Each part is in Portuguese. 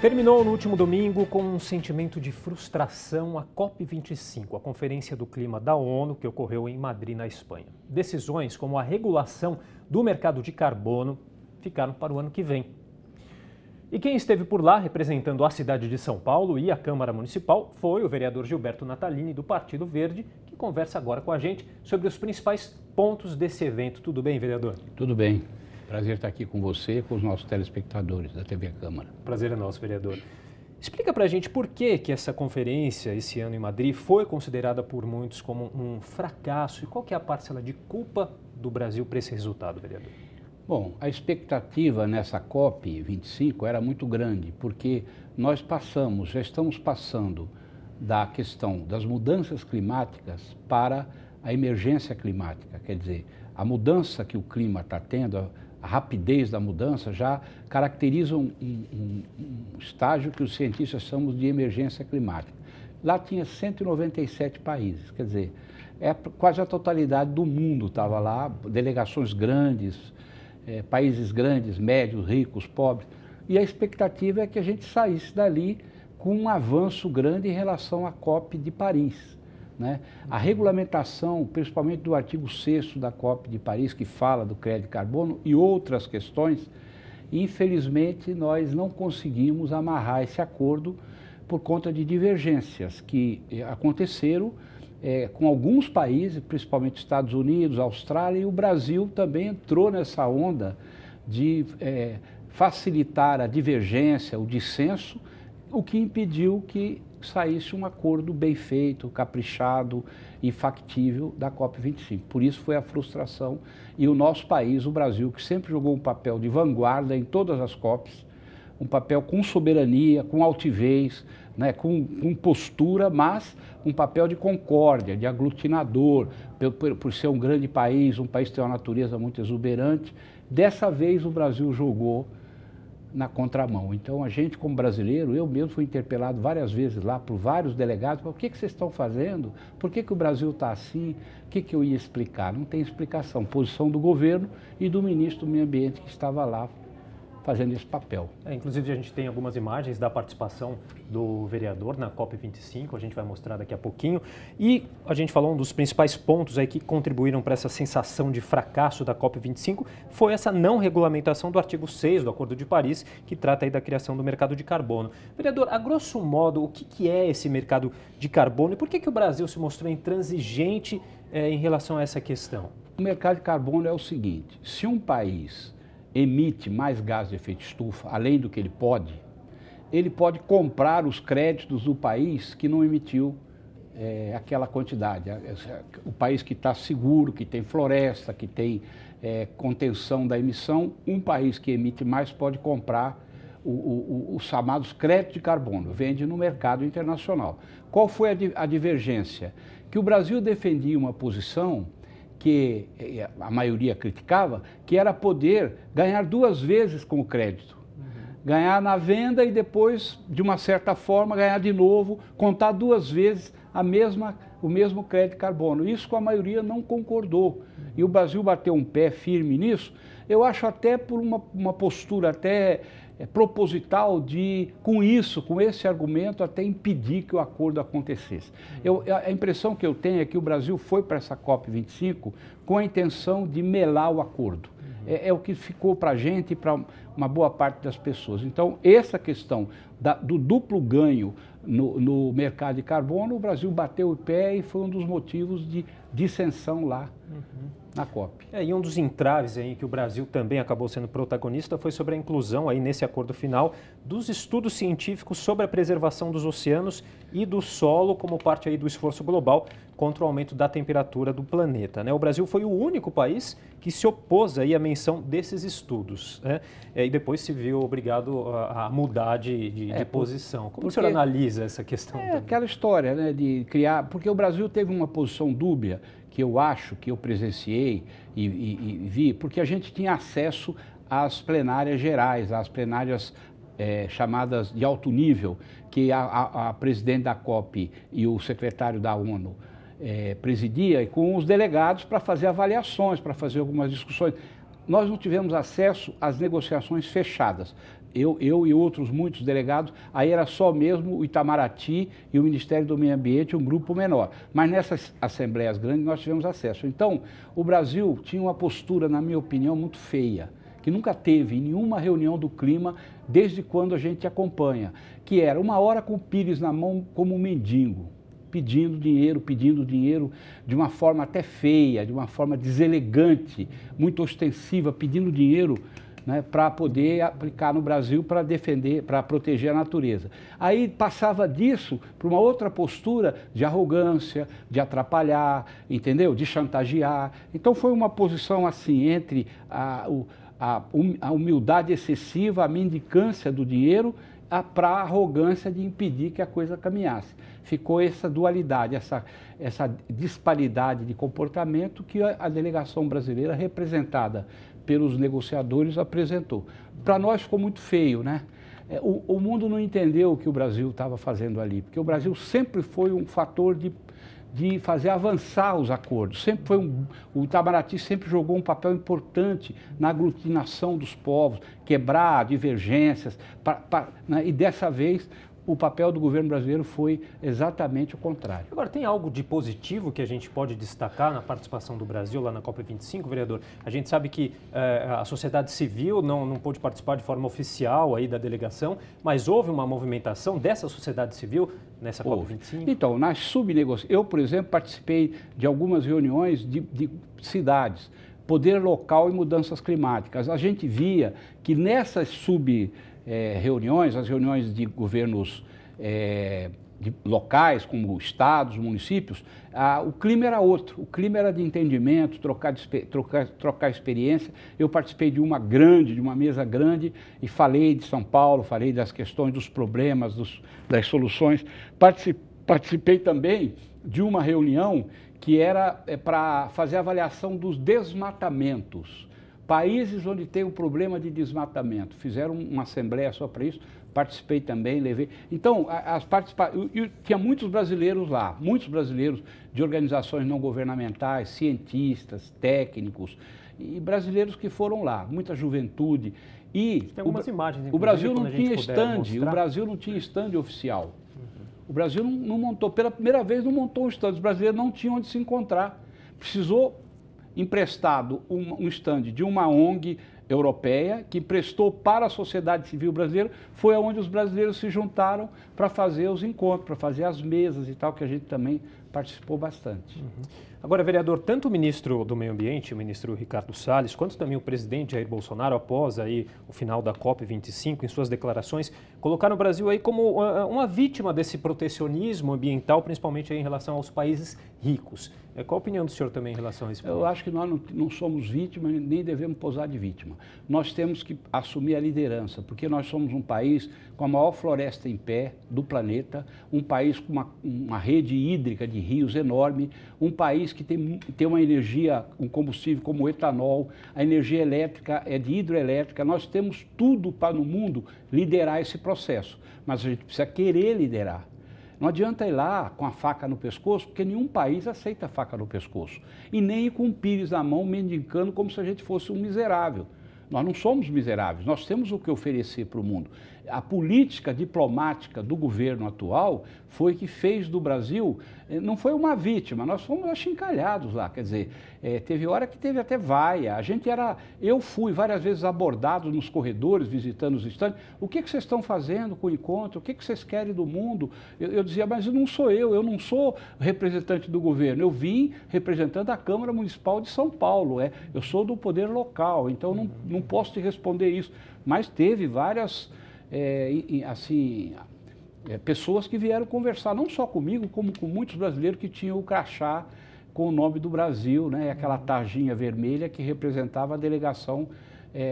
Terminou no último domingo com um sentimento de frustração a COP25, a Conferência do Clima da ONU, que ocorreu em Madrid, na Espanha. Decisões como a regulação do mercado de carbono ficaram para o ano que vem. E quem esteve por lá, representando a cidade de São Paulo e a Câmara Municipal, foi o vereador Gilberto Natalini, do Partido Verde, que conversa agora com a gente sobre os principais pontos desse evento. Tudo bem, vereador? Tudo bem. Prazer estar aqui com você e com os nossos telespectadores da TV Câmara. Prazer é nosso, vereador. Explica pra gente por que essa conferência esse ano em Madrid foi considerada por muitos como um fracasso e qual que é a parcela de culpa do Brasil para esse resultado, vereador? Bom, a expectativa nessa COP25 era muito grande, porque nós já estamos passando da questão das mudanças climáticas para a emergência climática. Quer dizer, a mudança que o clima está tendo, a rapidez da mudança já caracteriza um estágio que os cientistas chamam de emergência climática. Lá tinha 197 países, quer dizer, quase a totalidade do mundo estava lá, delegações grandes, países grandes, médios, ricos, pobres, e a expectativa é que a gente saísse dali com um avanço grande em relação à COP de Paris, né? A regulamentação, principalmente do artigo 6º da COP de Paris, que fala do crédito de carbono e outras questões, infelizmente nós não conseguimos amarrar esse acordo por conta de divergências que aconteceram com alguns países, principalmente Estados Unidos, Austrália, e o Brasil também entrou nessa onda de facilitar a divergência, o dissenso, o que impediu que saísse um acordo bem feito, caprichado e factível da COP25. Por isso foi a frustração e o nosso país, o Brasil, que sempre jogou um papel de vanguarda em todas as COPs, um papel com soberania, com altivez, né, com postura, mas um papel de concórdia, de aglutinador, por ser um grande país, um país que tem uma natureza muito exuberante. Dessa vez o Brasil jogou na contramão. Então a gente, como brasileiro, eu mesmo fui interpelado várias vezes lá por vários delegados, o que vocês estão fazendo? Por que o Brasil está assim? O que eu ia explicar? Não tem explicação. Posição do governo e do ministro do Meio Ambiente que estava lá fazendo esse papel. Inclusive a gente tem algumas imagens da participação do vereador na COP25, a gente vai mostrar daqui a pouquinho, e a gente falou um dos principais pontos aí que contribuíram para essa sensação de fracasso da COP25, foi essa não regulamentação do artigo 6 do Acordo de Paris, que trata aí da criação do mercado de carbono. Vereador, a grosso modo, o que é esse mercado de carbono e por que o Brasil se mostrou intransigente em relação a essa questão? O mercado de carbono é o seguinte, se um país emite mais gás de efeito estufa, além do que ele pode comprar os créditos do país que não emitiu aquela quantidade. O país que está seguro, que tem floresta, que tem contenção da emissão, um país que emite mais pode comprar os chamados créditos de carbono, vende no mercado internacional. Qual foi a divergência? Que o Brasil defendia uma posição que a maioria criticava, que era poder ganhar duas vezes com o crédito. Ganhar na venda e depois, de uma certa forma, ganhar de novo, contar duas vezes o mesmo crédito de carbono. Isso com a maioria não concordou. E o Brasil bateu um pé firme nisso, eu acho até por uma postura até proposital de, com esse argumento, até impedir que o acordo acontecesse. A impressão que eu tenho é que o Brasil foi para essa COP25 com a intenção de melar o acordo. É o que ficou para a gente e para uma boa parte das pessoas. Então, essa questão do duplo ganho no mercado de carbono, o Brasil bateu o pé e foi um dos motivos de dissensão lá na COP. E um dos entraves aí que o Brasil também acabou sendo protagonista foi sobre a inclusão aí nesse acordo final dos estudos científicos sobre a preservação dos oceanos e do solo como parte aí do esforço global contra o aumento da temperatura do planeta, né? O Brasil foi o único país que se opôs aí à menção desses estudos, né? E depois se viu obrigado a mudar de posição. Como o senhor analisa essa questão? Aquela história, né, de criar, porque o Brasil teve uma posição dúbia, que eu acho, que eu presenciei e vi, porque a gente tinha acesso às plenárias gerais, às plenárias chamadas de alto nível, que a presidente da COP e o secretário da ONU presidia, e com os delegados para fazer avaliações, para fazer algumas discussões. nós não tivemos acesso às negociações fechadas. Eu e outros muitos delegados, aí era só mesmo o Itamaraty e o Ministério do Meio Ambiente, um grupo menor. Mas nessas assembleias grandes nós tivemos acesso. Então, o Brasil tinha uma postura, na minha opinião, muito feia, que nunca teve em nenhuma reunião do clima desde quando a gente acompanha, que era uma hora com o pires na mão como um mendigo, pedindo dinheiro de uma forma até feia, de uma forma deselegante, muito ostensiva, pedindo dinheiro, né, para poder aplicar no Brasil para defender, para proteger a natureza. Aí passava disso para uma outra postura de arrogância, de atrapalhar, entendeu? De chantagear. Então foi uma posição assim entre a humildade excessiva, a mendicância do dinheiro, para a arrogância de impedir que a coisa caminhasse. Ficou essa dualidade, essa disparidade de comportamento que a delegação brasileira, representada pelos negociadores, apresentou. Para nós ficou muito feio, né? O mundo não entendeu o que o Brasil estava fazendo ali, porque o Brasil sempre foi um fator de fazer avançar os acordos. Sempre foi o Itamaraty sempre jogou um papel importante na aglutinação dos povos, quebrar divergências, né? E dessa vez o papel do governo brasileiro foi exatamente o contrário. Agora, tem algo de positivo que a gente pode destacar na participação do Brasil lá na COP25, vereador? A gente sabe que a sociedade civil não pôde participar de forma oficial aí da delegação, mas houve uma movimentação dessa sociedade civil nessa COP25? Então, nas subnegociações, eu, por exemplo, participei de algumas reuniões de cidades, poder local e mudanças climáticas. A gente via que nessas reuniões, as reuniões de governos locais, como estados, municípios, o clima era outro, o clima era de entendimento, trocar experiência. Eu participei de uma mesa grande e falei de São Paulo, falei das questões, dos problemas, das soluções. Participei também de uma reunião que era para fazer a avaliação dos desmatamentos. Países onde tem um problema de desmatamento, fizeram uma assembleia só para isso, participei também, levei. Então, tinha muitos brasileiros lá, muitos brasileiros de organizações não governamentais, cientistas, técnicos, e brasileiros que foram lá, muita juventude. E tem algumas imagens, o Brasil não tinha stand, o Brasil não tinha stand oficial. O Brasil não montou, pela primeira vez não montou um stand, os brasileiros não tinham onde se encontrar. Precisou emprestado um stand de uma ONG europeia, que emprestou para a sociedade civil brasileira, foi onde os brasileiros se juntaram para fazer os encontros, para fazer as mesas e tal, que a gente também participou bastante. Agora, vereador, tanto o ministro do Meio Ambiente, o ministro Ricardo Salles, quanto também o presidente Jair Bolsonaro, após aí o final da COP25, em suas declarações, colocaram o Brasil aí como uma vítima desse protecionismo ambiental, principalmente aí em relação aos países ricos. Qual a opinião do senhor também em relação a isso? Eu acho que nós não somos vítimas, nem devemos posar de vítima. Nós temos que assumir a liderança, porque nós somos um país com a maior floresta em pé do planeta, um país com uma rede hídrica de rios enorme, um país que tem uma energia, um combustível como o etanol, a energia elétrica é de hidroelétrica. Nós temos tudo para no mundo liderar esse processo, mas a gente precisa querer liderar. Não adianta ir lá com a faca no pescoço, porque nenhum país aceita a faca no pescoço. E nem ir com um pires na mão, mendicando como se a gente fosse um miserável. Nós não somos miseráveis, nós temos o que oferecer para o mundo. A política diplomática do governo atual foi que fez do Brasil, não foi uma vítima, nós fomos achincalhados lá, quer dizer, teve hora que teve até vaia, eu fui várias vezes abordado nos corredores, visitando os estandes, o que vocês estão fazendo com o encontro, o que vocês querem do mundo? Eu dizia, mas não sou eu não sou representante do governo, eu vim representando a Câmara Municipal de São Paulo, eu sou do poder local, então não posso te responder isso, mas teve várias... pessoas que vieram conversar, não só comigo, como com muitos brasileiros que tinham o crachá com o nome do Brasil, né? Aquela tarjinha vermelha que representava a delegação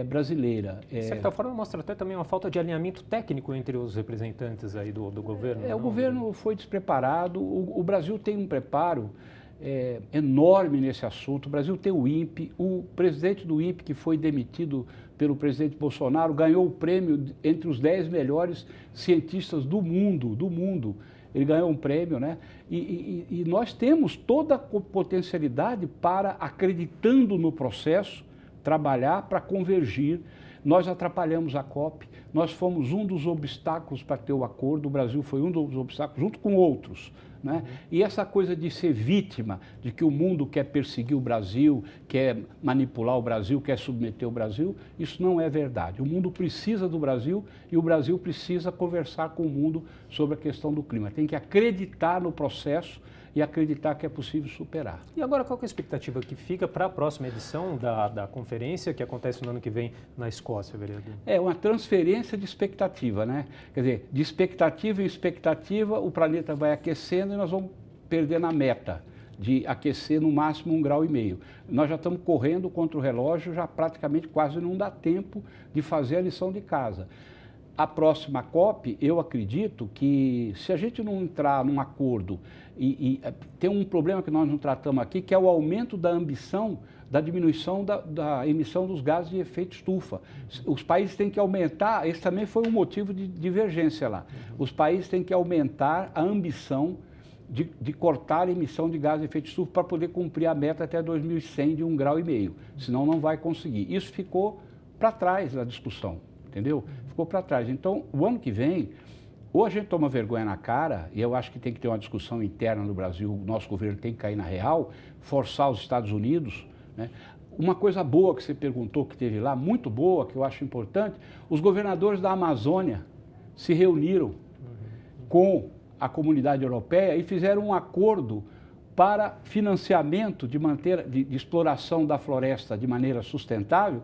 brasileira. De certa forma, mostra até também uma falta de alinhamento técnico entre os representantes aí do governo. O governo foi despreparado, o Brasil tem um preparo enorme nesse assunto. O Brasil tem o INPE, o presidente do INPE, que foi demitido pelo presidente Bolsonaro, ganhou o prêmio entre os 10 melhores cientistas do mundo. Ele ganhou um prêmio, né? E nós temos toda a potencialidade para, acreditando no processo, trabalhar para convergir. Nós atrapalhamos a COP, nós fomos um dos obstáculos para ter o acordo, o Brasil foi um dos obstáculos, junto com outros. Né? E essa coisa de ser vítima, de que o mundo quer perseguir o Brasil, quer manipular o Brasil, quer submeter o Brasil, isso não é verdade. O mundo precisa do Brasil e o Brasil precisa conversar com o mundo sobre a questão do clima. Tem que acreditar no processo e acreditar que é possível superar. E agora qual que é a expectativa que fica para a próxima edição da conferência que acontece no ano que vem na Escócia, vereador? É uma transferência de expectativa, né? Quer dizer, de expectativa em expectativa, o planeta vai aquecendo e nós vamos perder na meta de aquecer no máximo 1,5 graus. Nós já estamos correndo contra o relógio, já praticamente quase não dá tempo de fazer a lição de casa. A próxima COP, eu acredito que se a gente não entrar num acordo e tem um problema que nós não tratamos aqui, que é o aumento da ambição da diminuição da emissão dos gases de efeito estufa. Os países têm que aumentar, esse também foi um motivo de divergência lá. Os países têm que aumentar a ambição de cortar a emissão de gases de efeito estufa para poder cumprir a meta até 2100 de 1,5 graus, senão não vai conseguir. Isso ficou para trás da discussão. Entendeu? Ficou para trás. Então, o ano que vem, ou a gente toma vergonha na cara, e eu acho que tem que ter uma discussão interna no Brasil, o nosso governo tem que cair na real, forçar os Estados Unidos, né? Uma coisa boa que você perguntou, que teve lá, muito boa, que eu acho importante, os governadores da Amazônia se reuniram com a comunidade europeia e fizeram um acordo para financiamento de exploração da floresta de maneira sustentável,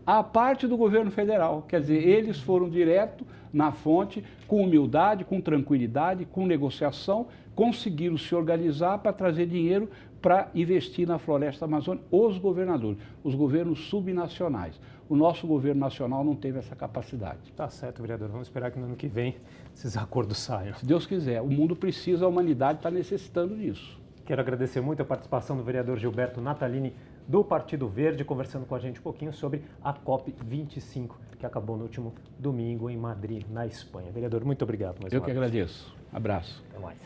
a parte do governo federal. Quer dizer, eles foram direto na fonte, com humildade, com tranquilidade, com negociação, conseguiram se organizar para trazer dinheiro para investir na floresta amazônica, os governadores, os governos subnacionais. O nosso governo nacional não teve essa capacidade. Tá certo, vereador. Vamos esperar que no ano que vem esses acordos saiam. Se Deus quiser. O mundo precisa, a humanidade está necessitando disso. Quero agradecer muito a participação do vereador Gilberto Natalini, do Partido Verde, conversando com a gente um pouquinho sobre a COP25, que acabou no último domingo em Madrid, na Espanha. Vereador, muito obrigado mais uma vez. Eu que agradeço. Abraço. Até mais.